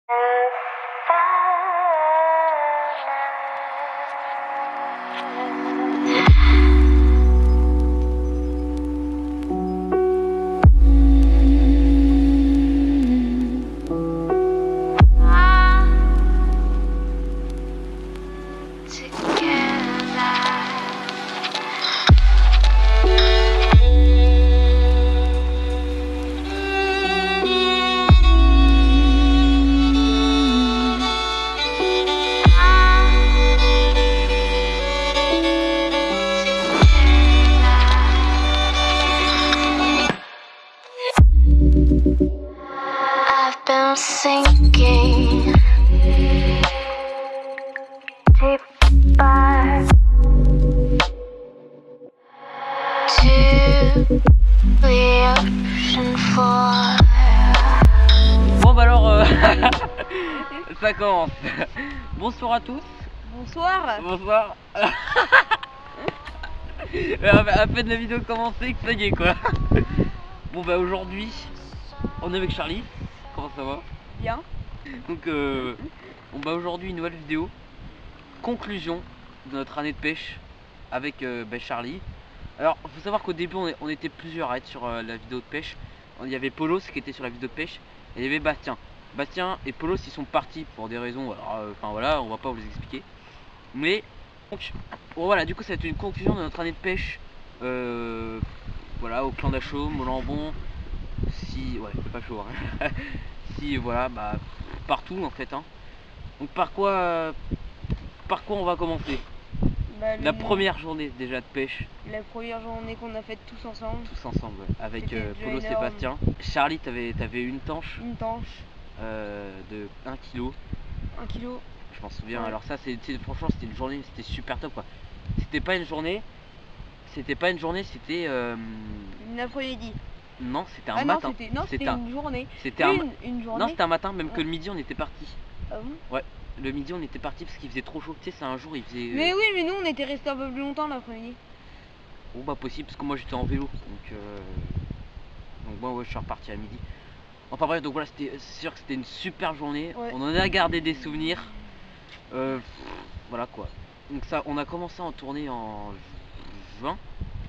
I've been sinking deep back to the ocean floor. Bon bah alors ça commence. Bonsoir à tous. Bonsoir. Bonsoir. À peine la vidéo commencée que ça y est quoi. Bon bah aujourd'hui on est avec Charlie. Comment ça va? Bien. Donc on va aujourd'hui une nouvelle vidéo. Conclusion de notre année de pêche avec Charlie. Alors faut savoir qu'au début on était plusieurs à être sur la vidéo de pêche. Il y avait Polos qui était sur la vidéo de pêche et il y avait Bastien. Bastien et Polos ils sont partis pour des raisons, enfin voilà, on va pas vous les expliquer. Mais donc, voilà, du coup ça va être une conclusion de notre année de pêche. Voilà, au clan d'Achaume, au Lambon, si, ouais, c'est pas chaud, hein. Si, voilà, bah, partout en fait, hein. Donc par quoi on va commencer? La première journée déjà de pêche. La première journée qu'on a faite tous ensemble. Tous ensemble, ouais, avec Polo et Bastien. Charlie, t'avais une tanche. Une tanche. De 1 kg. 1 kg. Je m'en souviens. Ouais. Alors ça, franchement, c'était une journée, c'était super top quoi. C'était pas une journée, c'était une après-midi. Non, c'était un matin. Non, c'était une journée. C'était une journée. Non, c'était un matin, même que le midi on était parti. Ah bon? Ouais, le midi on était parti parce qu'il faisait trop chaud. Tu sais, c'est un jour il faisait. Mais oui, mais nous on était restés un peu plus longtemps l'après-midi. Oh bah possible parce que moi j'étais en vélo, donc moi ouais, je suis reparti à midi. Enfin bref, donc voilà, c'est sûr que c'était une super journée. Ouais. On en a gardé des souvenirs. Voilà quoi. Donc ça, on a commencé à en tourner en juin.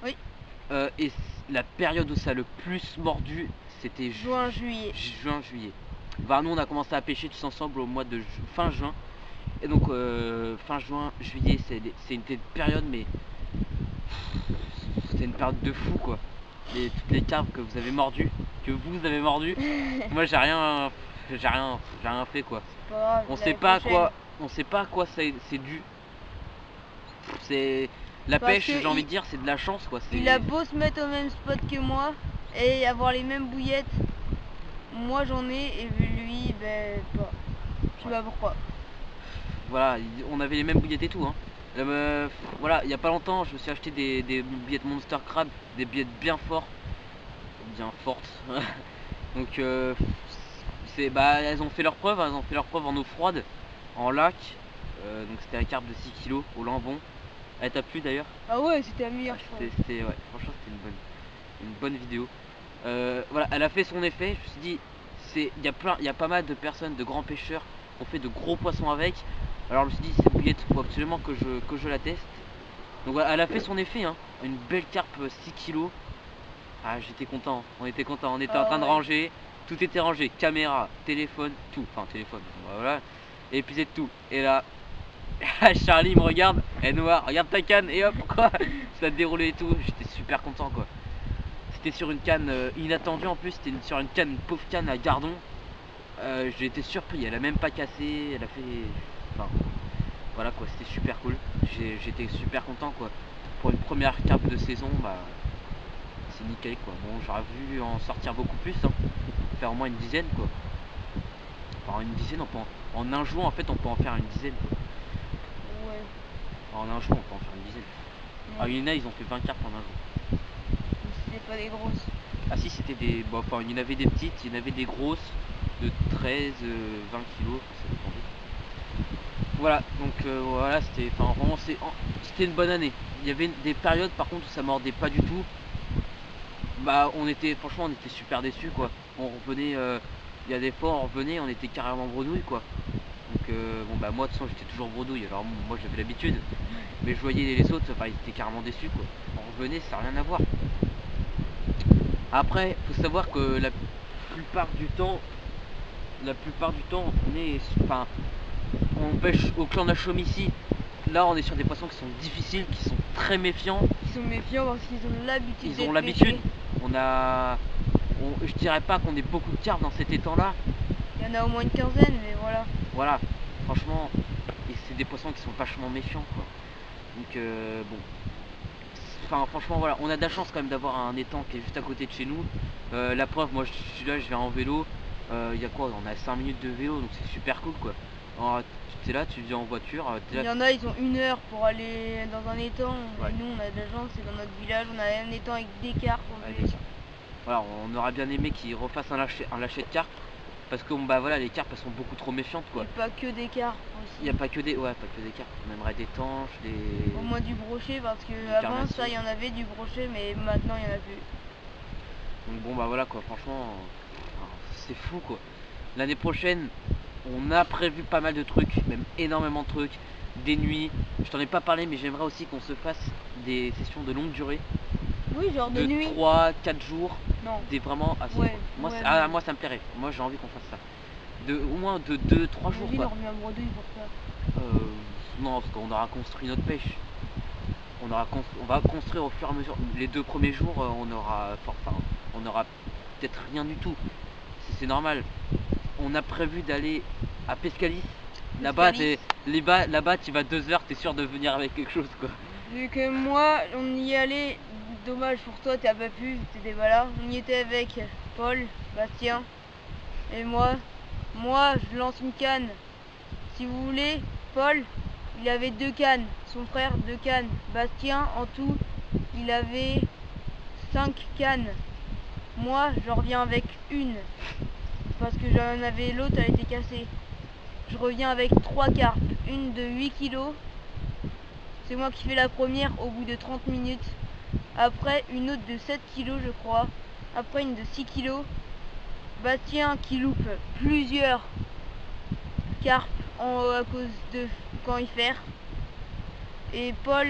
Oui. Et la période où ça a le plus mordu, c'était juin-juillet. Juin-juillet. Bah nous on a commencé à pêcher tous ensemble au mois de fin juin. Et donc fin juin, juillet, c'est une période, mais c'était une période de fou quoi. Toutes les carpes que vous avez mordu, moi j'ai rien fait quoi. Grave, on sait pas à quoi c'est dû. C'est la pêche, j'ai envie de dire, c'est de la chance quoi. Il a beau se mettre au même spot que moi et avoir les mêmes bouillettes, moi j'en ai et lui ben pas. Je sais pas pourquoi. Voilà, on avait les mêmes bouillettes et tout hein. Voilà, il y a pas longtemps je me suis acheté des billettes Monster Crab, des billettes bien fortes. Donc elles ont fait leur preuve, en eau froide, en lac. Donc c'était la carpe de 6 kg au Lambon. Elle t'a plu d'ailleurs? Ah ouais, c'était la meilleure. Ouais, franchement c'était une bonne vidéo. Voilà, elle a fait son effet. Je me suis dit, il y a pas mal de personnes, de grands pêcheurs qui ont fait de gros poissons avec. Alors je me suis dit, cette bouillette, faut absolument que je la teste. Donc voilà, elle a fait son effet hein. Une belle carpe 6 kg. Ah, j'étais content, on était content, on était en train de ranger, tout était rangé, caméra, téléphone, tout, enfin téléphone, voilà, et puis c'est tout. Et là, Charlie me regarde, elle noire, regarde ta canne, et hop, quoi, ça a déroulé et tout, j'étais super content quoi. C'était sur une canne inattendue en plus, c'était sur une canne, une pauvre canne à Gardon. J'ai été surpris, elle a même pas cassé, elle a fait, enfin, voilà quoi, c'était super cool, j'étais super content quoi. Pour une première carpe de saison, bah... c'est nickel quoi. Bon, j'aurais voulu en sortir beaucoup plus hein. Faire au moins une dizaine quoi. Enfin une dizaine, en un jour en fait on peut en faire une dizaine quoi. Ouais. En un jour on peut en faire une dizaine. Ouais. Ah, il y en a, ils ont fait 20 cartes en un jour. C'était pas des grosses. Ah si, c'était des... Bon, enfin il y en avait des petites, il y en avait des grosses de 13, 20 kilos, ça dépendait. Voilà, donc voilà, c'était... Enfin vraiment c'était une bonne année. Il y avait des périodes par contre où ça mordait pas du tout. Bah franchement on était super déçus quoi. On revenait il y a des fois on revenait, on était carrément bredouille quoi. Donc bon bah moi de toute façon j'étais toujours bredouille, alors moi j'avais l'habitude. Mais je voyais les autres, enfin ils étaient carrément déçus quoi. On revenait, ça n'a rien à voir. Après, faut savoir que la plupart du temps, on est, enfin, on pêche au clan Nachom ici. Là, on est sur des poissons qui sont difficiles, qui sont très méfiants. Ils sont méfiants parce qu'ils ont l'habitude. Ils ont l'habitude. Je dirais pas qu'on ait beaucoup de carpes dans cet étang-là. Il y en a au moins une quinzaine, mais voilà. Voilà, franchement, et c'est des poissons qui sont vachement méfiants, quoi. Donc bon. Enfin, franchement, voilà, on a de la chance quand même d'avoir un étang qui est juste à côté de chez nous. La preuve, moi, je suis là, je vais en vélo. Il y a quoi? On a 5 minutes de vélo, donc c'est super cool, quoi. Alors, tu es là, tu viens en voiture. Il y en a, ils ont 1 heure pour aller dans un étang. Ouais. Et nous, on a de la chance, c'est dans notre village, on a un étang avec des carpes en Ouais, plus. des carpes. Voilà, on aurait bien aimé qu'ils refassent un lâcher de carpes. Parce que bah voilà, les carpes elles sont beaucoup trop méfiantes quoi. Et pas que des carpes aussi. Il n'y a pas que des. Ouais, pas que des carpes. On aimerait des tanches, des. Au moins du brochet parce que Des avant carnassiers. ça il y en avait du brochet mais maintenant il y en a plus. Donc bon bah voilà quoi, franchement c'est fou quoi. L'année prochaine on a prévu pas mal de trucs, même énormément de trucs, des nuits, je t'en ai pas parlé mais j'aimerais aussi qu'on se fasse des sessions de longue durée, Oui, genre de nuit. 3-4 jours, Non. des vraiment assez. Ouais, moi, ouais, ah, mais- moi ça me plairait, moi j'ai envie qu'on fasse ça. Au moins de 2-3 jours Imagine, quoi. on remet à bredouille pour ça. Non, parce qu'on aura construit notre pêche. On va construire au fur et à mesure. Les 2 premiers jours, on aura peut-être rien du tout. C'est normal. On a prévu d'aller à Pescalis. Là-bas, tu vas 2 heures, t'es sûr de venir avec quelque chose quoi. Vu que moi on y allait, dommage pour toi t'as pas pu, t'étais pas là. On y était avec Paul, Bastien et moi. Moi je lance une canne. Si vous voulez, Paul il avait 2 cannes, son frère 2 cannes. Bastien en tout il avait 5 cannes. Moi je reviens avec une. Parce que j'en avais l'autre, elle était cassée. Je reviens avec 3 carpes, une de 8 kilos. C'est moi qui fais la première au bout de 30 minutes. Après une autre de 7 kilos je crois. Après une de 6 kilos. Bastien qui loupe plusieurs carpes à cause de quand il fait. Et Paul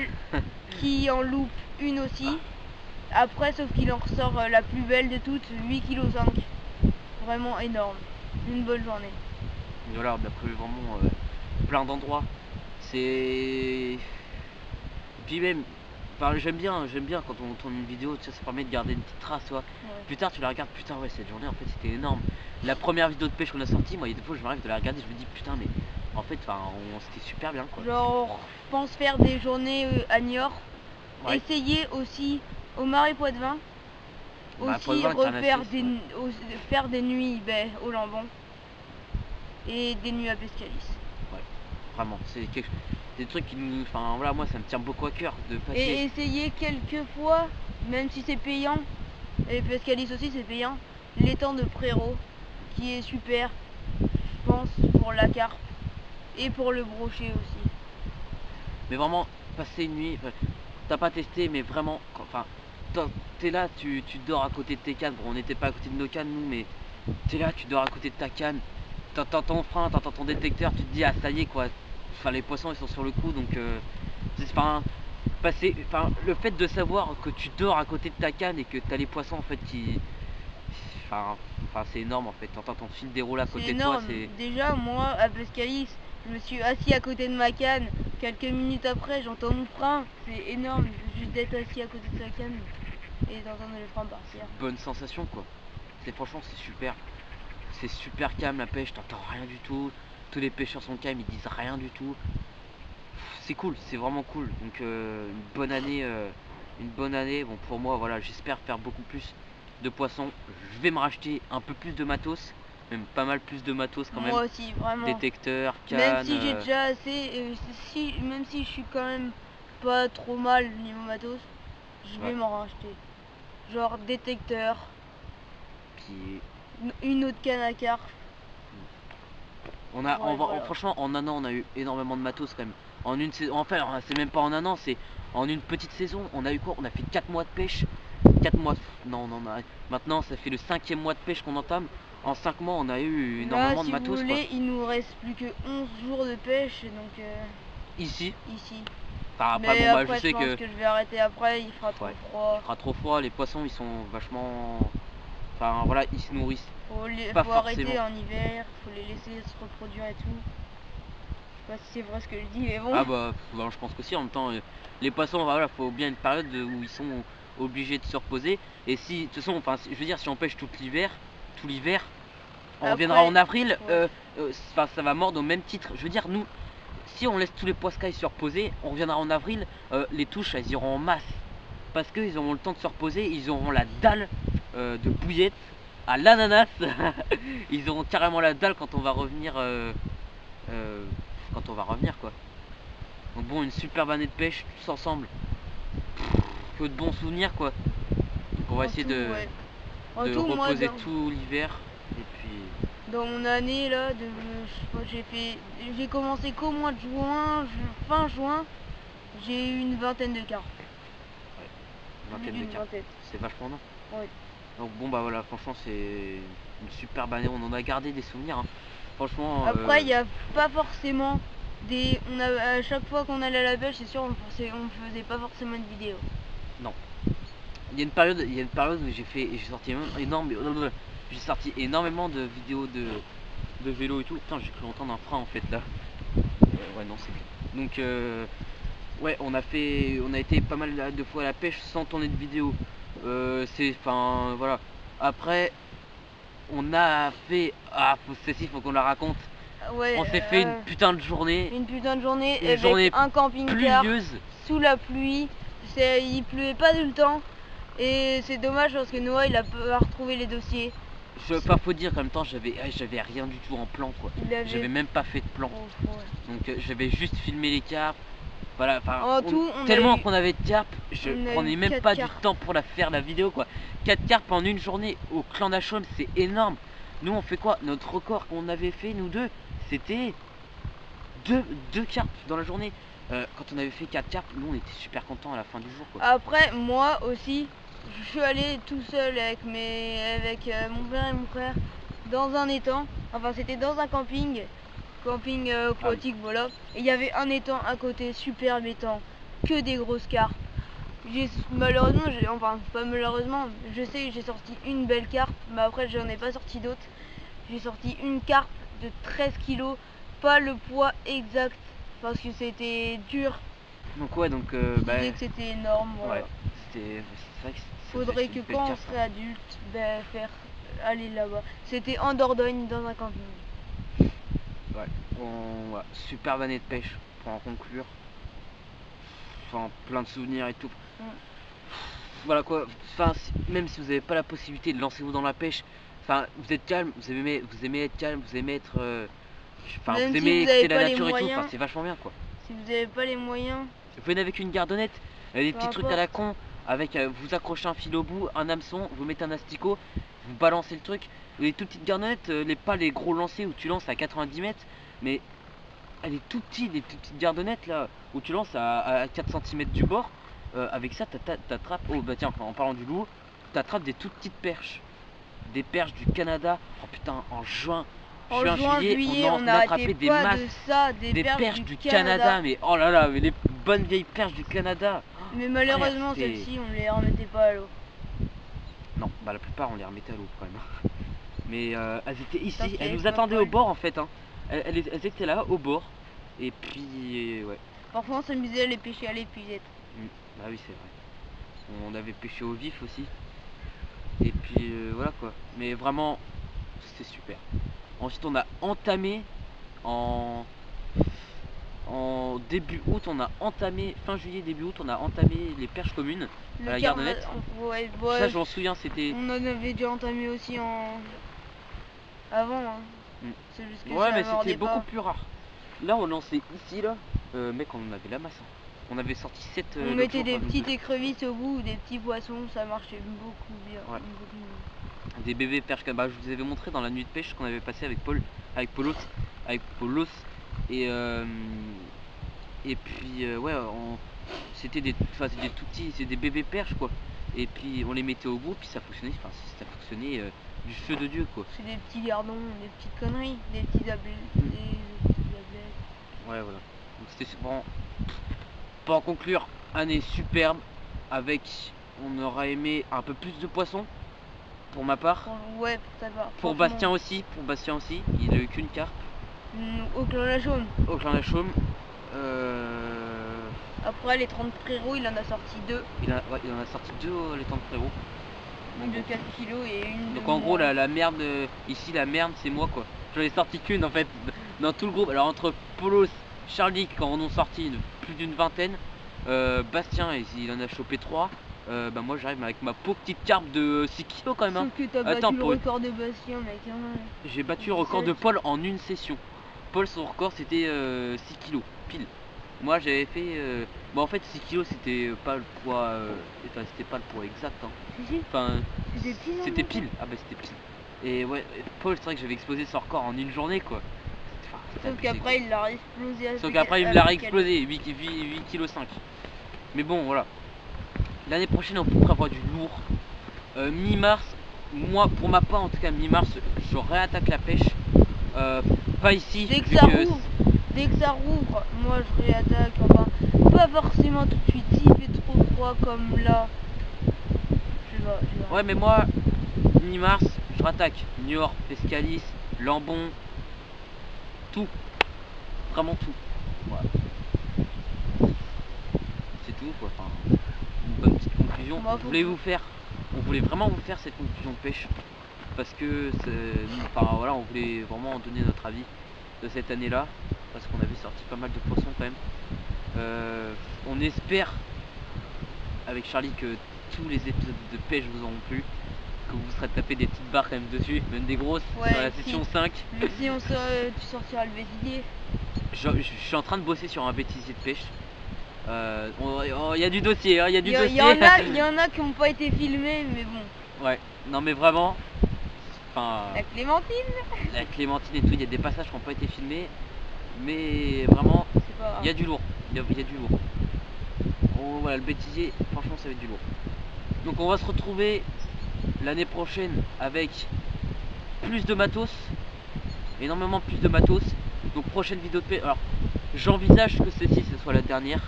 qui en loupe une aussi. Après sauf qu'il en ressort la plus belle de toutes, 8,5 kg. Vraiment énorme. Une bonne journée. Voilà, on a prévu vraiment plein d'endroits. C'est. Puis même, enfin, j'aime bien quand on tourne une vidéo, tu sais, ça permet de garder une petite trace, tu vois. Ouais. Plus tard, tu la regardes, putain, ouais, cette journée en fait c'était énorme. La première vidéo de pêche qu'on a sortie, moi, il y a des fois, je m'arrive de la regarder, je me dis, putain, mais en fait, c'était super bien quoi. Genre, je pense faire des journées à Niort. Ouais. Essayer aussi au Marais Poitevin. Bah, Aussi Poitevin, refaire Carnassus, ouais. faire des nuits au Lambon. Et des nuits à Pescalis. Vraiment, c'est des trucs qui nous. Enfin voilà, moi ça me tient beaucoup à cœur de passer. Et essayer quelques fois, même si c'est payant, et Pescalis aussi c'est payant, l'étang de Prérault, qui est super, je pense, pour la carpe et pour le brochet aussi. Mais vraiment, passer une nuit, t'as pas testé, mais vraiment, enfin, t'es là, tu dors à côté de tes cannes. Bon, on n'était pas à côté de nos cannes, nous, mais t'es là, tu dors à côté de ta canne. T'entends ton frein, t'entends ton détecteur, tu te dis, ah ça y est quoi. Enfin, les poissons ils sont sur le coup, donc le fait de savoir que tu dors à côté de ta canne et que t'as les poissons en fait qui. Enfin, c'est énorme en fait. T'entends ton fil dérouler à C'est côté de énorme. toi, c'est. Déjà, moi, à Pescalis, je me suis assis à côté de ma canne. Quelques minutes après, j'entends mon frein. C'est énorme, juste d'être assis à côté de sa canne et d'entendre le frein partir. Bonne sensation quoi. Franchement, c'est super. C'est super calme la pêche, t'entends rien du tout. Tous les pêcheurs sont calmes, ils disent rien du tout. C'est cool, c'est vraiment cool. Donc une bonne année. Bon pour moi voilà, j'espère faire beaucoup plus de poissons. Je vais me racheter un peu plus de matos, même pas mal plus de matos quand même. Moi aussi, vraiment. Détecteur, canne. Même si j'ai déjà assez, même si je suis quand même pas trop mal niveau matos, je vais Ouais. m'en racheter. Genre détecteur, Puis une autre canne à carpe. Voilà. franchement en un an on a eu énormément de matos quand même. En une saison, enfin c'est même pas en un an, c'est en une petite saison. On a eu quoi? On a fait 4 mois de pêche. 4 mois. Non, maintenant ça fait le 5e mois de pêche qu'on entame. en 5 mois on a eu Là, énormément si de matos vous quoi. voulez, il nous reste plus que 11 jours de pêche, donc Ici. ici. Enfin après Mais bon bah après, je sais pense que je vais arrêter après, il fera trop ouais, froid. il fera trop froid, les poissons ils sont vachement. Enfin voilà, ils se nourrissent. Pas Faut arrêter forcément. en hiver, faut les laisser se reproduire et tout. Je sais pas si c'est vrai ce que je dis, mais bon. Ah bah je pense que si, en même temps les poissons voilà, faut bien une période où ils sont obligés de se reposer. Et si de toute façon, enfin je veux dire, si on pêche tout l'hiver, on Après, reviendra en avril, ouais. ça va mordre au même titre. Je veux dire, nous, si on laisse tous les poiscailles se reposer, on reviendra en avril, les touches elles iront en masse. Parce qu'ils auront le temps de se reposer, ils auront la dalle de bouillette à l'ananas. Ils auront carrément la dalle quand on va revenir quoi. Donc bon, une superbe année de pêche tous ensemble. Que de bons souvenirs quoi. Donc on va essayer de reposer tout l'hiver. Et puis dans mon année là, j'ai commencé qu'au mois de juin, fin juin, j'ai eu une vingtaine de carpes. vingtaine de carpes. C'est vachement bien. Oui. Donc bon bah voilà, franchement c'est une superbe année, on en a gardé des souvenirs. Hein. Franchement. Après il n'y a pas forcément à chaque fois qu'on allait à la pêche, c'est sûr on faisait pas forcément une vidéo. Non. Il y a une période où j'ai sorti énormément de vidéos de vélo et tout. Putain, j'ai cru entendre un frein en fait là. Ouais non c'est bien. Donc ouais, on a été pas mal de fois à la pêche sans tourner de vidéo. Enfin voilà. Après on a fait, faut qu'on la raconte. Ouais, on s'est fait une putain de journée. Une putain de journée une avec journée un camping-car pluvieuse. Sous la pluie. Il pleuvait pas tout le temps. Et c'est dommage parce que Noah il a pas retrouvé les dossiers. Faut dire qu'en même temps j'avais rien du tout en plan quoi. J'avais même pas fait de plan. Oh, ouais. Donc j'avais juste filmé les carpes. Voilà, tellement qu'on avait de carpes, je prenais même pas du temps pour faire la vidéo quoi. 4 carpes en une journée au clan d'Achaume, c'est énorme. Nous on fait quoi? Notre record qu'on avait fait nous deux, c'était deux carpes dans la journée. Quand on avait fait 4 carpes, nous on était super contents à la fin du jour quoi. Après moi aussi, je suis allé tout seul avec mon père et mon frère dans un étang. Enfin c'était dans un camping aquatique, voilà. Et il y avait un étang à côté, superbe étang, que des grosses carpes. Malheureusement, pas malheureusement, je sais que j'ai sorti une belle carpe, mais après j'en ai pas sorti d'autres. J'ai sorti une carpe de 13 kg, pas le poids exact parce que c'était dur. Donc ouais, donc je disais que c'était énorme. Voilà. Ouais, c'est vrai que faudrait que quand on serait adulte, aller là-bas. C'était en Dordogne dans un camping. Ouais, superbe année de pêche pour en conclure. Enfin, plein de souvenirs et tout. Voilà quoi. Enfin, même si vous n'avez pas la possibilité de lancer-vous dans la pêche, enfin, vous êtes calme, vous aimez être calme, vous aimez être. Enfin, vous aimez écouter la nature et tout. Enfin, c'est vachement bien quoi. Si vous n'avez pas les moyens. Vous venez avec une gardonnette, des petits trucs à la con, avec vous accrochez un fil au bout, un hameçon, vous mettez un asticot, vous balancez le truc. Les toutes petites gardonnettes, pas les gros lancers où tu lances à 90 mètres, mais elle est tout petite, des toutes petites gardonnettes là, où tu lances à 4 cm du bord. Avec ça, t'attrapes. Oh bah tiens, en parlant du loup, t'attrapes des toutes petites perches. Des perches du Canada. Oh putain, en juin, juillet, on a attrapé des masses. Des perches du Canada. Mais oh là là, mais les bonnes vieilles perches du Canada. Mais malheureusement, celles-ci, on les remettait pas à l'eau. Non, bah la plupart on les remettait à l'eau quand même. Mais elles étaient ici, elles nous attendaient au bord en fait. Hein. Elles étaient là, au bord. Et puis, ouais. Parfois on s'amusait à les pêcher à l'épuisette. Bah oui, c'est vrai. On avait pêché au vif aussi. Et puis voilà quoi. Mais vraiment, c'était super. Ensuite, on a entamé en début août, fin juillet, début août, on a entamé les perches communes à la gardonnette. Ça, je m'en souviens, c'était. On en avait déjà entamé aussi avant. Hein. Ouais, mais c'était beaucoup plus rare. Là, on lançait ici, là. Mec, on en avait la masse. Hein. On avait sorti 7. On mettait des petites écrevisses au bout, des petits poissons, ça marchait beaucoup bien. Ouais. Des bébés perches. Bah, je vous avais montré dans la nuit de pêche qu'on avait passé avec Polos. Et puis, ouais, c'était des tout petits, c'est des bébés perches quoi. Et puis on les mettait au bout, puis ça fonctionnait. Enfin, ça fonctionnait du feu de Dieu quoi. C'est des petits gardons, des petites conneries, des petits ablettes. Ouais voilà. Donc c'était bon. Pour en conclure, année superbe avec, on aurait aimé un peu plus de poissons pour ma part. Ouais, pour ta part. Pour Bastien aussi, il a eu qu'une carpe. Au clan La Chaume. Au clan La Chaume. Après les 30 frérots, il en a sorti 2. Il en a sorti 2 les temps de frérot. Une de 4 kilos et une de Donc en gros la merde, ici la merde c'est moi quoi. J'en ai sorti qu'une en fait dans tout le groupe. Alors entre Polos, Charlie qui en ont sorti plus d'une vingtaine, Bastien il en a chopé 3. Bah moi j'arrive avec ma pauvre petite carpe de 6 kilos quand même hein. Sauf que t'as battu le record de Bastien mec hein. J'ai battu le record de Paul en une session. Paul son record c'était 6 kilos pile. Moi j'avais fait bon en fait 6 kilos c'était pas le poids enfin c'était pas le poids exact hein. Enfin c'était pile. Ah bah c'était pile. Et ouais Paul c'est vrai que j'avais explosé son record en une journée quoi. Sauf qu'après il l'a réexplosé. Sauf qu'après il me l'a réexplosé 8 kg 5. Mais bon voilà. L'année prochaine on peut prévoir du lourd. Mi-mars, moi pour ma part en tout cas mi-mars je réattaque la pêche. Pas ici. Dès que ça rouvre, moi je réattaque, enfin pas forcément tout de suite, s'il fait trop froid comme là, je vais. Ouais mais moi, mi-mars, je rattaque Niort, Pescalis, Lambon, tout, vraiment tout, voilà. C'est tout quoi, enfin, une bonne petite conclusion, on voulait vraiment vous faire cette conclusion de pêche, parce que, enfin voilà, on voulait vraiment donner notre avis de cette année là, parce qu'on avait sorti pas mal de poissons quand même. On espère avec Charlie que tous les épisodes de pêche vous auront plu, que vous serez tapé des petites barres quand même dessus, même des grosses, ouais, sur la session 5. Mais si tu sortiras le bêtisier. Je suis en train de bosser sur un bêtisier de pêche. Il y a du dossier, hein, il y a du dossier. Il y en a qui n'ont pas été filmés, mais bon. Ouais, non mais vraiment. Enfin, la clémentine et tout, il y a des passages qui n'ont pas été filmés. Mais vraiment, il y a du lourd. Il y a du lourd. Voilà, le bêtisier, franchement, ça va être du lourd. Donc on va se retrouver l'année prochaine avec plus de matos. Énormément plus de matos. Donc prochaine vidéo de pêche. Alors, j'envisage que celle-ci, ce soit la dernière.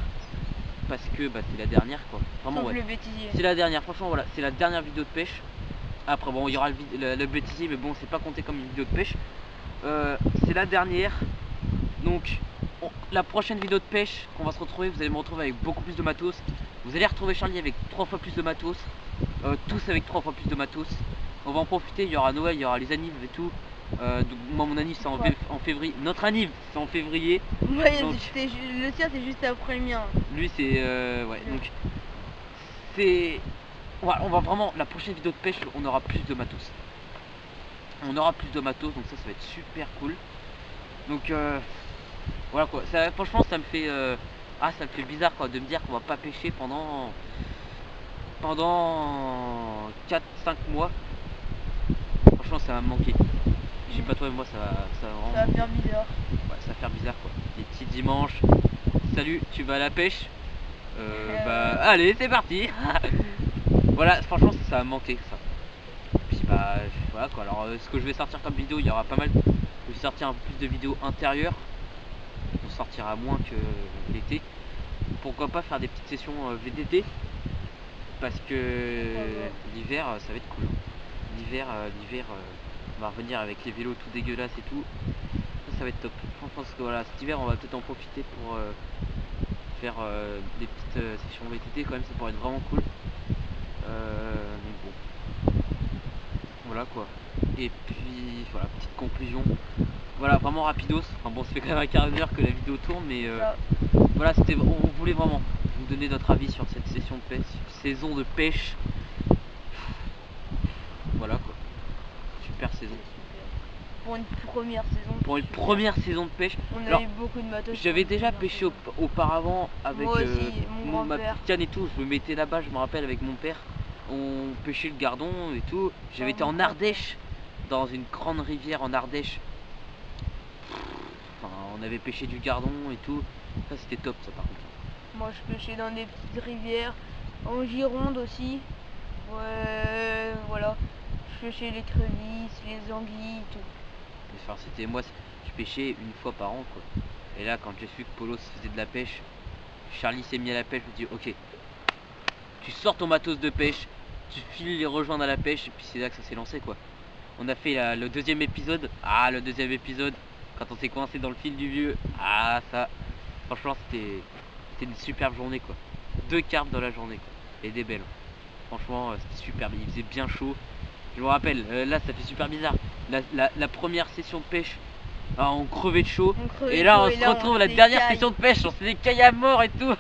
Parce que bah, c'est la dernière quoi. Vraiment, ouais. C'est la dernière, franchement, voilà. C'est la dernière vidéo de pêche. Après, bon, il y aura le bêtisier, mais bon, c'est pas compté comme une vidéo de pêche. C'est la dernière. Donc, la prochaine vidéo de pêche qu'on va se retrouver, vous allez me retrouver avec beaucoup plus de matos. Vous allez retrouver Charlie avec 3 fois plus de matos. Tous avec 3 fois plus de matos. On va en profiter, il y aura Noël, il y aura les annives et tout. Donc moi mon anniv c'est en février. Notre anniv c'est en février. Ouais, donc, le tien c'est juste après le mien. Lui c'est ouais, donc c'est. Voilà, on va vraiment. La prochaine vidéo de pêche on aura plus de matos. On aura plus de matos, donc ça va être super cool. Donc voilà quoi. Ça, franchement ça me fait ça me fait bizarre quoi de me dire qu'on va pas pêcher pendant 4-5 mois. Franchement ça va me manquer. Je sais pas toi et moi ça va faire bizarre. Ouais, ça va faire bizarre quoi. Les petits dimanches. Salut, tu vas à la pêche bah allez c'est parti. Voilà, franchement ça va me manquer ça. Puis bah voilà quoi. Alors ce que je vais sortir comme vidéo, il y aura pas mal. Je vais sortir un peu plus de vidéos intérieures. On sortira moins que l'été. Pourquoi pas faire des petites sessions VDT. Parce que l'hiver ça va être cool. L'hiver on va revenir avec les vélos tout dégueulasses et tout. Ça va être top. Je pense que voilà, cet hiver on va peut-être en profiter pour faire des petites sessions VTT quand même, ça pourrait être vraiment cool. Donc bon. Voilà quoi. Et puis voilà, petite conclusion. Voilà, vraiment rapidos. Enfin bon, ça fait quand même un quart d'heure que la vidéo tourne, mais voilà, on voulait vraiment vous donner notre avis sur cette session de pêche, saison de pêche. Voilà quoi. Super saison. Pour une première saison. Pour une première saison de pêche. On a eu beaucoup de matos. J'avais déjà pêché auparavant avec ma petite canne et tout. Je me mettais là-bas, je me rappelle, avec mon père. On pêchait le gardon et tout. J'avais été en Ardèche, dans une grande rivière en Ardèche. Enfin, on avait pêché du gardon et tout. Ça c'était top ça par contre. Moi je pêchais dans des petites rivières, en Gironde aussi. Ouais, voilà. pêchais les crevisses, les anguilles, tout. Enfin, c'était moi, je pêchais une fois par an quoi. Et là, quand j'ai su que Polo se faisait de la pêche, Charlie s'est mis à la pêche. Je me dis, ok, tu sors ton matos de pêche, tu files les rejoindre à la pêche, et puis c'est là que ça s'est lancé quoi. On a fait le deuxième épisode. Ah, le deuxième épisode, quand on s'est coincé dans le fil du vieux. Ah, ça, franchement, c'était une superbe journée quoi. 2 carpes dans la journée quoi. Et des belles. Franchement, c'était superbe. Il faisait bien chaud. Je me rappelle, là, ça fait super bizarre. La première session de pêche, ah, on crevait de chaud. Et là, on se retrouve la dernière session de pêche. On s'est des cailles à mort et tout.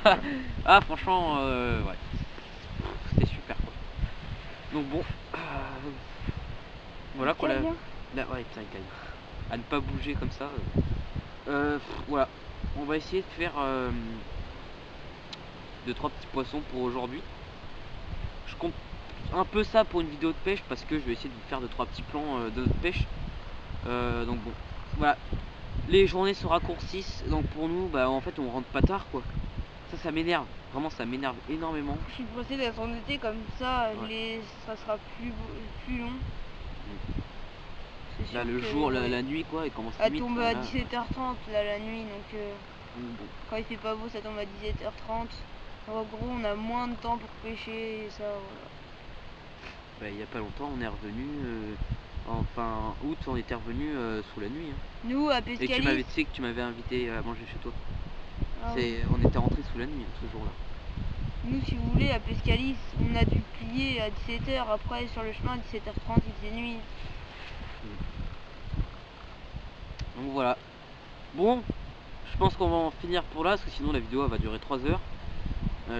Ah, franchement, ouais. C'était super quoi. Donc bon. Voilà quoi. Ouais, putain, il caille. À ne pas bouger comme ça. Voilà. On va essayer de faire 2-3 petits poissons pour aujourd'hui. Je compte un peu ça pour une vidéo de pêche parce que je vais essayer de vous faire 2-3 petits plans de pêche. Donc bon, voilà. Les journées se raccourcissent, donc pour nous, bah en fait on rentre pas tard quoi. Ça m'énerve, vraiment ça m'énerve énormément. Je suis pressé d'être en été comme ça, Ouais. ça sera plus long. Là le jour, la nuit quoi, il commence elle limite. tombe Voilà. à 17h30 là la nuit, donc Bon. quand il fait pas beau ça tombe à 17h30. En gros on a moins de temps pour pêcher et ça voilà. Bah, il y a pas longtemps on est revenu, en fin août on était revenu sous la nuit. Hein. Nous à Et Pescalis. tu sais que tu m'avais invité à manger chez toi. Ah oui. On était rentré sous la nuit hein, ce jour-là. Nous si vous voulez à Pescalis on a dû plier à 17h, après sur le chemin à 17h30 il faisait nuit. Donc voilà. Bon, je pense qu'on va en finir pour là, parce que sinon la vidéo elle va durer 3 heures.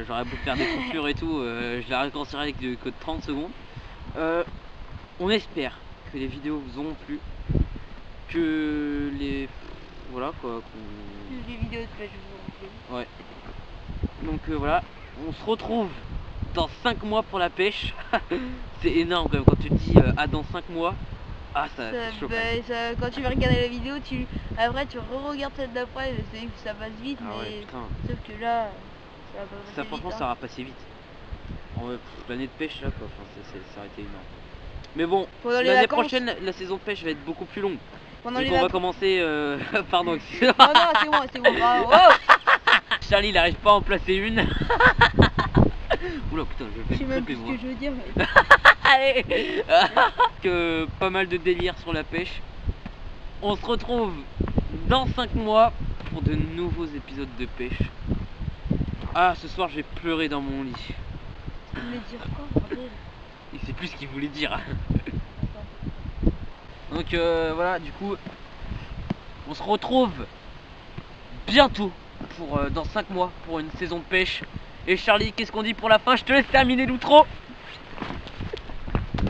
J'aurais beau faire des coupures et tout, je la raccourcirai avec que de 30 secondes. On espère que les vidéos vous ont plu, que les... Voilà quoi. Les vidéos de pêche vous ont plu. Ouais. Donc voilà, on se retrouve dans 5 mois pour la pêche. C'est énorme quand même quand tu te dis dans 5 mois. Ah ça c'est chaud. Quand tu vas regarder la vidéo, après tu re-regardes celle d'après, c'est que ça passe vite, Ah mais ouais, putain. sauf que là, ça va pas passer Franchement vite, ça va passer vite. L'année de pêche là quoi, enfin, ça aurait été énorme. Mais bon, l'année prochaine la saison de pêche va être beaucoup plus longue. Donc on va commencer pardon excusez-moi. Non c'est bon bravo. Oh Charlie il arrive pas à en placer une. Oula putain je sais vais même me plus tromper ce moi. que je veux dire mais... Allez que pas mal de délire sur la pêche. On se retrouve dans 5 mois pour de nouveaux épisodes de pêche. Ah ce soir j'ai pleuré dans mon lit. Tu voulais dire quoi? Il sait plus ce qu'il voulait dire. Donc voilà du coup on se retrouve bientôt pour dans 5 mois pour une saison de pêche. Et Charlie qu'est-ce qu'on dit pour la fin? Je te laisse terminer l'outro.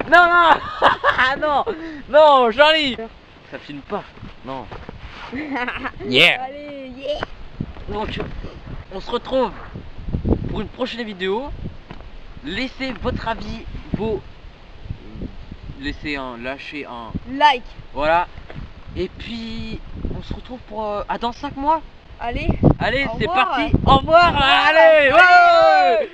Non non. Ah non. Non Charlie. Ça filme pas. Non. Yeah. Allez, yeah. Donc on se retrouve pour une prochaine vidéo. Laissez votre avis, lâchez un Like. voilà. Et puis on se retrouve pour dans 5 mois. Allez, Allez, au c'est revoir. parti. Au revoir. Au revoir. Allez. Allez. Ouais.